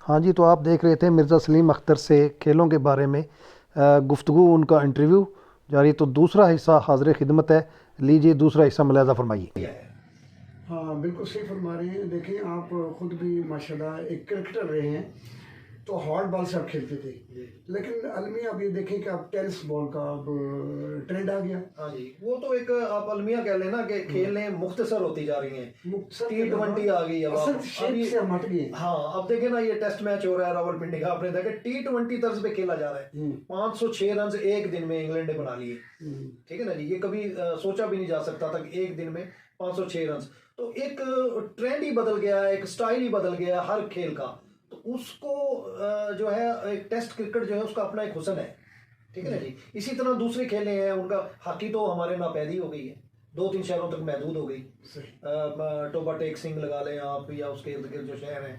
हाँ जी, तो आप देख रहे थे मिर्ज़ा सलीम अख्तर से खेलों के बारे में गुफ्तगू, उनका इंटरव्यू जारी। तो दूसरा हिस्सा हाज़िर खिदमत है। लीजिए दूसरा हिस्सा मुलाहिज़ा फरमाइए। हाँ, बिल्कुल सही फरमा रहे हैं। देखें, आप खुद भी माशाल्लाह एक क्रिकेटर रहे हैं, तो हॉट बॉल से आप खेलते थे, लेकिन अलमिया आप ये देखें कि आप टेनिस बॉल का अब ट्रेंड आ गया। हाँ जी, वो तो एक आप अलमिया कह लेना कि खेलें मुख्तसर होती जा रही हैं। मुख्तसर T20 आ गई अब असल आप शेप अभी। से हम हट गए। हाँ, अब देखे ना, ये टेस्ट मैच हो रहा है रावलपिंडी का, आपने देखा T20 तर्ज पे खेला जा रहा है। 506 रन एक दिन में इंग्लैंड ने बना लिए। ठीक है ना जी, ये कभी सोचा भी नहीं जा सकता था कि एक दिन में 506 रन। तो एक ट्रेंड ही बदल गया, एक स्टाइल ही बदल गया हर खेल का। तो उसको जो है, एक टेस्ट क्रिकेट जो है उसका अपना एक हुस्न है। ठीक है ना जी। इसी तरह दूसरे खेले हैं उनका। हॉकी तो हमारे नापैदी हो गई है, 2-3 शहरों तक महदूद हो गई। टोबा टेक सिंह लगा लें आप, या उसके इर्द गिर्द जो शहर हैं,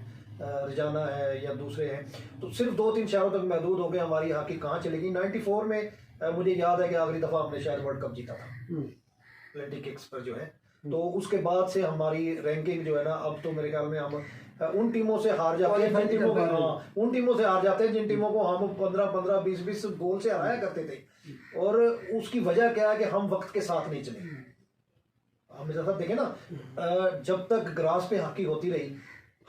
रजाना है या दूसरे हैं, तो सिर्फ 2-3 शहरों तक महदूद हो गए। हमारी हॉकी कहाँ चलेगी। 94 में मुझे याद है कि आखिरी दफा हमने शायद वर्ल्ड कप जीता था एथलेटिक किक्स पर जो है। तो उसके बाद से हमारी रैंकिंग जो है ना, अब तो मेरे ख्याल में हम उन टीमों से हार जाते हैं जिन टीमों को, उन टीमों से हार जाते हैं जिन टीमों को हम 15-15, 20-20 गोल से हराया करते थे। और उसकी वजह क्या है कि हम वक्त के साथ नहीं चले। हम जैसा देखें ना, जब तक ग्रास पे हॉकी होती रही,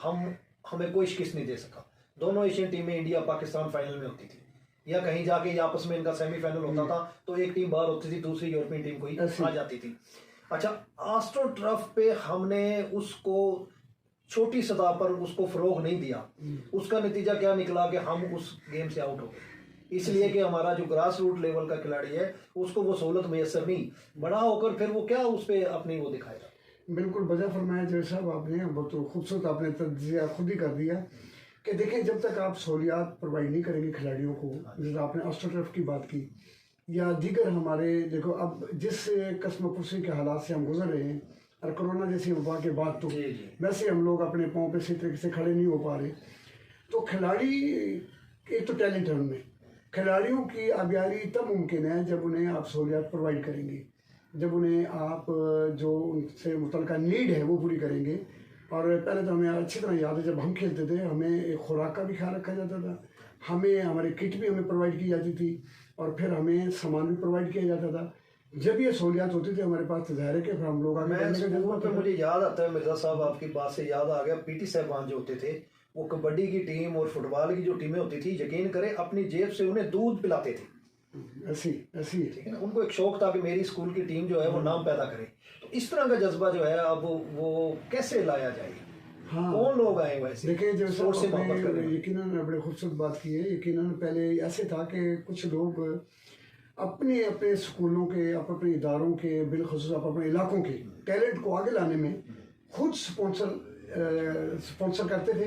हमें कोई शिकस्त नहीं दे सका। दोनों एशियन टीमें, इंडिया पाकिस्तान, फाइनल में होती थी, या कहीं जाके आपस में इनका सेमीफाइनल होता था, तो एक टीम बाहर होती थी, दूसरी यूरोपियन टीम कोई आ जाती थी। अच्छा, एस्ट्रो टर्फ पे हमने उसको छोटी सतह पर उसको फरोग नहीं दिया। उसका नतीजा क्या निकला कि हम उस गेम से आउट हो गए, इसलिए कि हमारा जो ग्रास रूट लेवल का खिलाड़ी है उसको वो सहूलत मैसर नहीं। बड़ा होकर फिर वो क्या उस पर अपनी वो दिखाएगा। बिल्कुल वजह फरमाया जय साहब आपने, बहुत खूबसूरत आपने तज्जिया खुद ही कर दिया कि देखें, जब तक आप सहूलियात प्रोवाइड नहीं करेंगे खिलाड़ियों को, जैसे आपने एस्ट्रो टर्फ की बात की, या दीगर हमारे, देखो अब जिस कस्मपुरसी के हालात से हम गुजर रहे हैं, और कोरोना जैसी वबा के बाद तो वैसे हम लोग अपने पाँव पे सही तरीके से खड़े नहीं हो पा रहे। तो खिलाड़ी, एक तो टैलेंट है उनमें, खिलाड़ियों की आबियारी तब मुमकिन है जब उन्हें आप सहूलियात प्रोवाइड करेंगे, जब उन्हें आप जो उनसे मुतल्लिका नीड है वो पूरी करेंगे। और पहले तो हमें अच्छी तरह याद है, जब हम खेलते थे हमें एक खुराक का भी ख्याल रखा जाता था, हमें हमारी किट भी हमें प्रोवाइड की जाती थी, और फिर हमें सामान भी प्रोवाइड किया जाता था। जब ये सहूलियात होती थी हमारे पास, तो जाहिर है कि फिर हम लोग मैं मुझे याद आता है मिर्जा साहब, आपकी बात से याद आ गया, पीटी साहबान जो होते थे, वो कबड्डी की टीम और फुटबॉल की जो टीमें होती थी, यकीन करें अपनी जेब से उन्हें दूध पिलाते थे। ऐसी ऐसी ठीक है ना, उनको एक शौक था कि मेरी स्कूल की टीम जो है वो नाम पैदा करे। तो इस तरह का जज्बा जो है, अब वो कैसे लाया जाए। हाँ, कौन लोग आए वैसे। देखिए जो स्पोर्ट्स से मोहब्बत करने वाले। यकीनन बड़े खूबसूरत बात की है। यकीनन पहले ऐसे था कि कुछ लोग अपने अपने स्कूलों के, अपने इदारों के, बिलखुसूस अपने इलाकों के टैलेंट को आगे लाने में खुद स्पॉन्सर करते थे।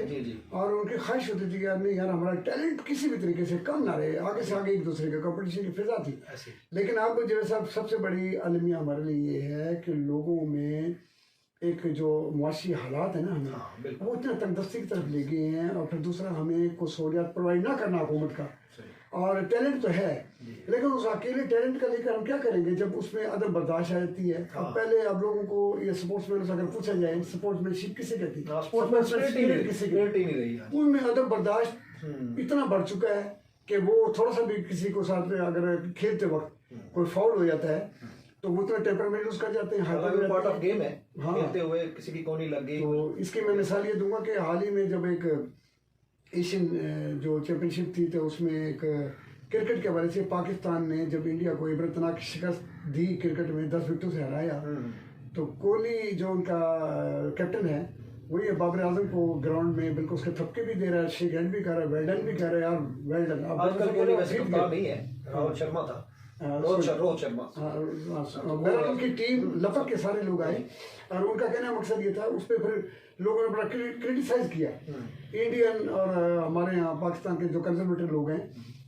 और उनकी ख्वाहिश होती थी कि यार नहीं यार, हमारा टैलेंट किसी भी तरीके से कम ना रहे, आगे से आगे एक दूसरे का कंपटीशन की फिजा थी। लेकिन अब जो है सबसे बड़ी अलमिया हमारे लिए ये है कि लोगों में एक जो मुआशी हालात है ना, हमें वो इतना तंगदस्ती की तरफ ले गए हैं। और फिर दूसरा, हमें कुछ सहूलियात प्रोवाइड ना करना हुकूमत का। और टैलेंट तो है, लेकिन उस अकेले टैलेंट का लेकर हम क्या करेंगे जब उसमें अदम बर्दाश्त आ जाती है। अब पहले अब लोगों को ये स्पोर्ट्समैन से अगर पूछा जाए, स्पोर्ट्समैनशिप किसे कहती है, स्पोर्ट्समैनशिप किसे कहती है, उनमें अदम बर्दाश्त इतना बढ़ चुका है कि वो थोड़ा सा भी किसी को साथ में अगर खेलते वक्त कोई फाउल हो जाता है तो वो इतना टेम्परामेंट यूज कर जाते हैं। पार्ट ऑफ गेम है। हाँ, खेलते हुए किसी की कोनी लग गई। तो इसकी मैं मिसाल ये दूंगा कि हाल ही में जब एक एशियन जो चैंपियनशिप थी, तो उसमें एक क्रिकेट के हवाले से पाकिस्तान ने जब इंडिया को इबरतनाक शिकस्त दी, क्रिकेट में 10 विकेटों से हराया, तो कोहली जो उनका कैप्टन है, वही बाबर आजम को ग्राउंड में बिल्कुल उसके थपके भी दे रहा है, शेक हैंड भी कर रहा है, वेल डन भी कह रहा है, यार वेल डन। आजकल कोहली वैसे कप्तान नहीं है, राहुल शर्मा था, रोहित शर्मा। उनकी टीम लपक के सारे लोग आए, और उनका कहना मकसद ये था, उस पर फिर लोगों ने बड़ा क्रिटिसाइज किया इंडियन और हमारे यहाँ पाकिस्तान के जो कंजर्वेटिव लोग हैं,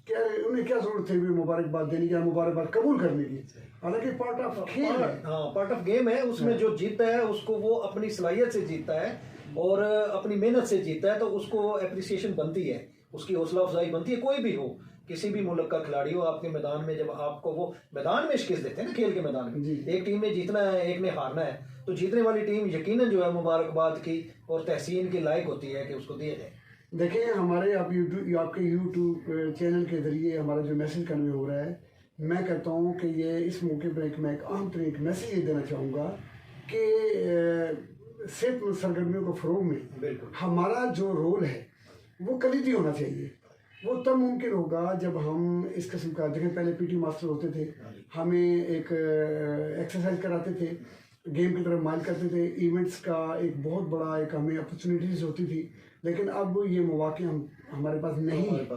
क्या उन्हें क्या जरूरत थी मुबारकबाद देने की, मुबारकबाद कबूल करने की। हालांकि पार्ट ऑफ खेल है, पार्ट ऑफ गेम है, उसमें जो जीतता है उसको वो अपनी सलाहियत से जीतता है और अपनी मेहनत से जीतता है, तो उसको एप्रिसिएशन बनती है, उसकी हौसला अफजाई बनती है। कोई भी हो, किसी भी मुल्क का खिलाड़ी हो, आपके मैदान में जब आपको वो मैदान में शिकस्त देते हैं ना, खेल के मैदान में, एक टीम ने जीतना है, एक ने हारना है, तो जीतने वाली टीम यकीनन जो है मुबारकबाद की और तहसीन की लायक होती है कि उसको दिया जाए। देखें हमारे आप यूट्यूब आपके यूट्यूब चैनल के ज़रिए हमारा जो मैसेज कन्वे हो रहा है, मैं कहता हूँ कि ये इस मौके पर मैं एक अहम तरीक मैसेज ये देना चाहूँगा कि सेहतमंद सरगर्मियों को फ़रोग में हमारा जो रोल है वो कलीदी होना चाहिए। वो तब मुमकिन होगा जब हम इस किस्म का, देखें पहले पीटी मास्टर होते थे, हमें एक एक्सरसाइज कराते थे, गेम की तरफ माइल करते थे, इवेंट्स का एक बहुत बड़ा एक हमें अपॉर्चुनिटीज़ होती थी, लेकिन अब ये मौके हम हमारे पास नहीं है।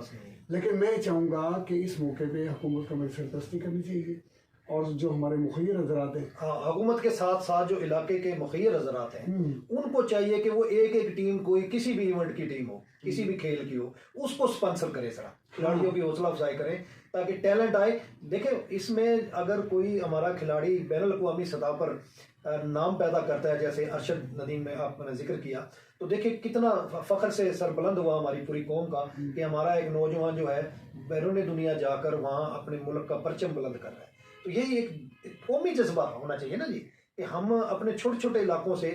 लेकिन मैं चाहूँगा कि इस मौके पे हुकूमत को हमें सरपरस्ती करनी चाहिए और जो हमारे मुखैर हजरात हैं, हाँ, हुकूमत के साथ साथ जो इलाके के मुखैर हजरात हैं उनको चाहिए कि वो एक एक टीम, कोई किसी भी इवेंट की टीम हो, किसी भी खेल की हो, उसको स्पॉन्सर करे सर, खिलाड़ियों की हौसला अफजाई करें ताकि टैलेंट आए। देखें इसमें अगर कोई हमारा खिलाड़ी बैनुल अक़वामी सतह पर नाम पैदा करता है, जैसे अरशद नदीम में आपने जिक्र किया, तो देखिए कितना फ़ख्र से सरबुलंद हुआ हमारी पूरी कौम का कि हमारा एक नौजवान जो है बैरून दुनिया जाकर वहाँ अपने मुल्क का परचम बुलंद कर रहा है। तो यही एक कौमी जज्बा होना चाहिए ना जी, कि हम अपने छोटे छोटे इलाकों से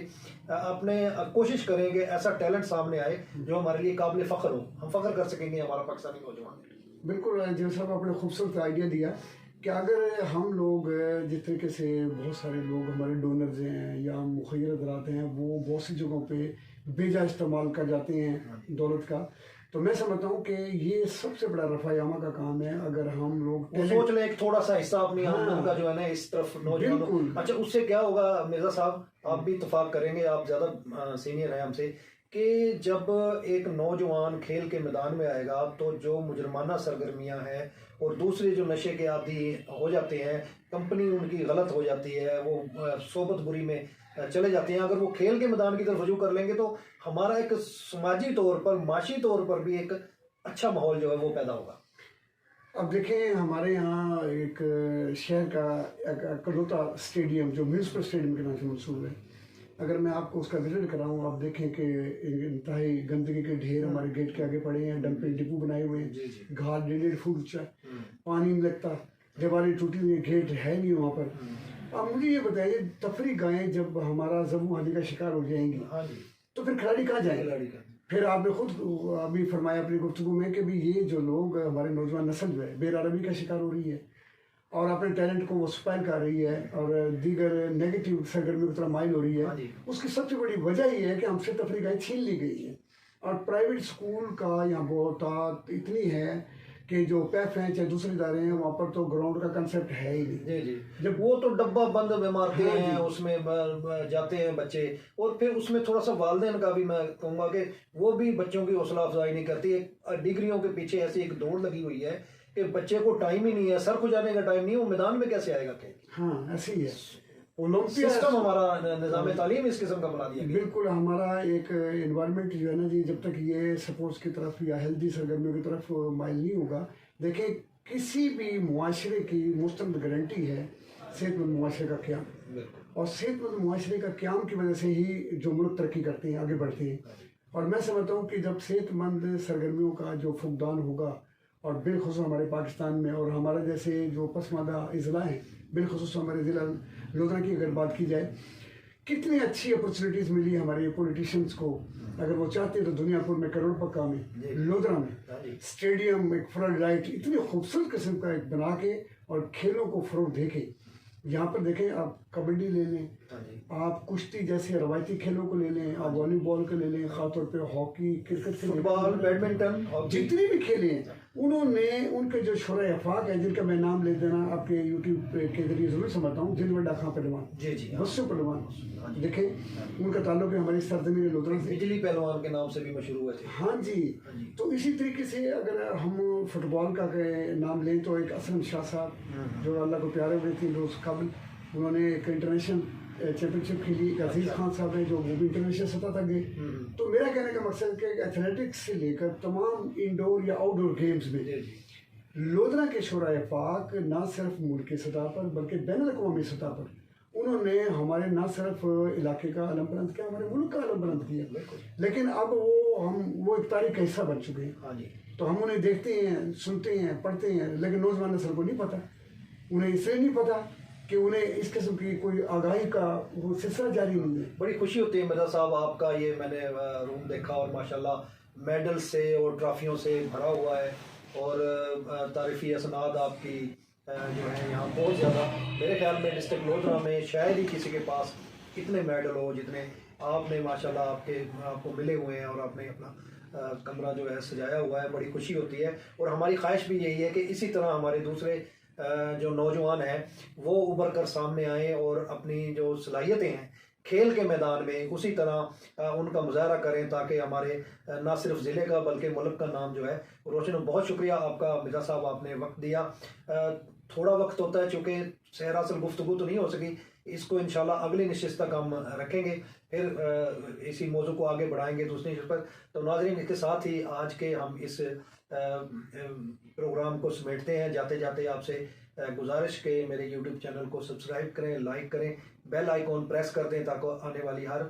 अपने कोशिश करेंगे ऐसा टैलेंट सामने आए जो हमारे लिए काबिल फ़ख्र हो, हम फ़ख्र कर सकेंगे हमारा पाकिस्तानी नौजवान। बिल्कुल जो साहब आपने खूबसूरत आइडिया दिया कि अगर हम लोग जिस तरीके से बहुत सारे लोग हमारे डोनर्स हैं या मुखैर हज़रात हैं वो बहुत सी जगहों पे बेजा इस्तेमाल कर जाते हैं दौलत का, तो मैं समझता हूँ कि ये सबसे बड़ा रफ़ायामा का काम है। अगर हम लोग सोच लें एक थोड़ा सा हिस्सा अपनी आमदन का जो है ना इस तरफ नौजवानों, अच्छा उससे क्या होगा मिर्जा साहब, आप भी इत्तेफाक करेंगे, आप ज़्यादा सीनियर हैं हमसे, कि जब एक नौजवान खेल के मैदान में आएगा तो जो मुजरमाना सरगर्मियां हैं और दूसरे जो नशे के आदी हो जाते हैं, कंपनी उनकी गलत हो जाती है, वो सोबत बुरी में चले जाते हैं, अगर वो खेल के मैदान की तरफ रुजू कर लेंगे तो हमारा एक समाजी तौर पर, माशी तौर पर भी एक अच्छा माहौल जो है वो पैदा होगा। अब देखें हमारे यहाँ एक शहर का कलोता स्टेडियम जो म्यूनसिपल स्टेडियम के नाम से मशहूर है, अगर मैं आपको उसका विजिट कराऊँ, आप देखें कि इंतहाई गंदगी के ढेर हमारे गेट के आगे पड़े हैं, डंपिंग डिपो बनाए हुए हैं, घाट 1.5 फुट पानी नहीं लगता, दीवारें टूटी हुई हैं, गेट है नहीं वहाँ पर। अब मुझे ये बताइए, तफरी गायें जब हमारा ज़बू आदि का शिकार हो जाएंगी तो फिर खिलाड़ी कहाँ जाएंगे? फिर आपने खुद अभी फरमाया अपनी गुफ्तगू में कि भी ये जो लोग हमारे नौजवान नस्ल जो है बेरारमी का शिकार हो रही है और अपने टैलेंट को वो स्पाइल कर रही है और दीगर नेगेटिव सरगर्मियों की तरफ माइल हो रही है। उसकी सबसे बड़ी वजह ये है कि हमसे तफरी गायें छीन ली गई है और प्राइवेट स्कूल का यहाँ बहुत इतनी है कि जो पैफ हैं चाहे दूसरे इदारे हैं वहाँ पर तो ग्राउंड का कंसेप्ट है ही नहीं। जी जब वो तो डब्बा बंद इमारतें हैं उसमें जाते हैं बच्चे, और फिर उसमें थोड़ा सा वालिदैन का भी मैं कहूँगा कि वो भी बच्चों की हौसला अफजाई नहीं करती। डिग्रियों के पीछे ऐसी एक दौड़ लगी हुई है कि बच्चे को टाइम ही नहीं है, सर खुजाने का टाइम नहीं है, वो मैदान में कैसे आएगा? हाँ ऐसे ही है। सिस्टम हमारा निज़ाम तालीम इस किस्म का बना दिया। बिल्कुल हमारा एक एनवायरनमेंट जो है ना जी, जब तक ये स्पोर्ट्स की तरफ या हेल्दी सरगर्मियों की तरफ माइल नहीं होगा, देखिए किसी भी मुआशरे की मुस्तक़बिल गारंटी है सेहतमंद मुआशरे का क़याम, और सेहतमंद मुआशरे का क़याम की वजह से ही जो मुल्क तरक्की करते हैं, आगे बढ़ते हैं। और मैं समझता हूँ कि जब सेहतमंद सरगर्मियों का जो फुकदान होगा और बिलखुसूस हमारे पाकिस्तान में और हमारे जैसे जो पसमानदा अज़ला हैं, बिलखुसूस हमारे ज़िला लोधरा की अगर बात की जाए, कितनी अच्छी अपॉर्चुनिटीज़ मिली हमारे पॉलिटिशियंस को। अगर वो चाहते तो दुनियापुर में, करोड़पक्का में, लोधरा में स्टेडियम, एक फ्लड लाइट इतनी खूबसूरत किस्म का एक बना के और खेलों को फ़रोग़ दे के, यहाँ पर देखें आप कबड्डी ले लें, आप कुश्ती जैसे रवायती खेलों को ले लें, आप वॉलीबॉल को ले लें, ख़ासतौर पे हॉकी, क्रिकेट, फुटबॉल, बैडमिंटन, जितने भी खेले हैं उन्होंने, उनके जो शुरा अफाक है जिनका मैं नाम ले देना आपके यूट्यूब के जरिए ज़रूर समझता हूँ, दिलवड्डा खां पहलवान, बस्सू पहलवान, देखें उनका ताल्लुक है हमारी सरजमीन लोधरा से, बिजली पहलवान के नाम से भी मशहूर हुए थे। हाँ जी। तो इसी तरीके से अगर हम फुटबॉल का नाम लें तो एक असलम शाह साहब जो अल्लाह को प्यारे हुए थे रोज़ कबल, उन्होंने एक इंटरनेशनल चैम्पियनशिप खेली। एक अजीज़ खान साहब हैं जो वो भी इंटरनेशनल सतह तक गए। तो मेरा कहने का मकसद है कि एथलेटिक्स से लेकर तमाम इंडोर या आउटडोर गेम्स में लोधरा के शुरा पाक ना सिर्फ मुल्क की सतह पर बल्कि बैनुल अक़वामी सतह पर उन्होंने हमारे ना सिर्फ इलाके का अलम बुलंद किया, हमारे मुल्क का अलम बुलंद किया। लेकिन अब वो एक तारीख का हिस्सा बन चुके हैं। तो हम उन्हें देखते हैं, सुनते हैं, पढ़ते हैं, लेकिन नौजवान नस्ल को नहीं पता। उन्हें इसलिए नहीं पता कि उन्हें इस किस्म की कोई आगाही का वो सिलसिला जारी नहीं है। बड़ी खुशी होती है मिर्जा साहब आपका ये मैंने रूम देखा और माशाल्लाह मेडल से और ट्रॉफियों से भरा हुआ है और तारीफ़ी असनाद आपकी जो है यहाँ बहुत ज़्यादा, मेरे ख्याल में डिस्ट्रिक्ट लोधरा में शायद ही किसी के पास इतने मेडल हो जितने आपने माशाल्लाह आपको मिले हुए हैं। और आपने अपना कमरा जो है सजाया हुआ है, बड़ी खुशी होती है। और हमारी ख्वाहिश भी यही है कि इसी तरह हमारे दूसरे जो नौजवान हैं वो उभर कर सामने आएँ और अपनी जो सलाहियतें हैं खेल के मैदान में उसी तरह उनका मुजाहरा करें, ताकि हमारे ना सिर्फ ज़िले का बल्कि मुल्क का नाम जो है रोशन हो। बहुत शुक्रिया आपका मिर्ज़ा साहब, आपने वक्त दिया। थोड़ा वक्त होता है चूँकि सहरासल गुफ्तगू तो नहीं हो सकी, इसको इंशाल्लाह अगली नशिस्त तक हम रखेंगे, फिर इसी मौजू को आगे बढ़ाएंगे दूसरी नशिस्त पर। तो नाज़रीन, इसके साथ ही आज के हम इस प्रोग्राम को समेटते हैं। जाते जाते आपसे गुजारिश के मेरे यूट्यूब चैनल को सब्सक्राइब करें, लाइक करें, बेल आइकॉन प्रेस कर दें ताकि आने वाली हर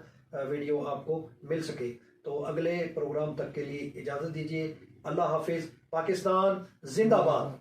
वीडियो आपको मिल सके। तो अगले प्रोग्राम तक के लिए इजाज़त दीजिए। अल्लाह हाफिज़। पाकिस्तान जिंदाबाद।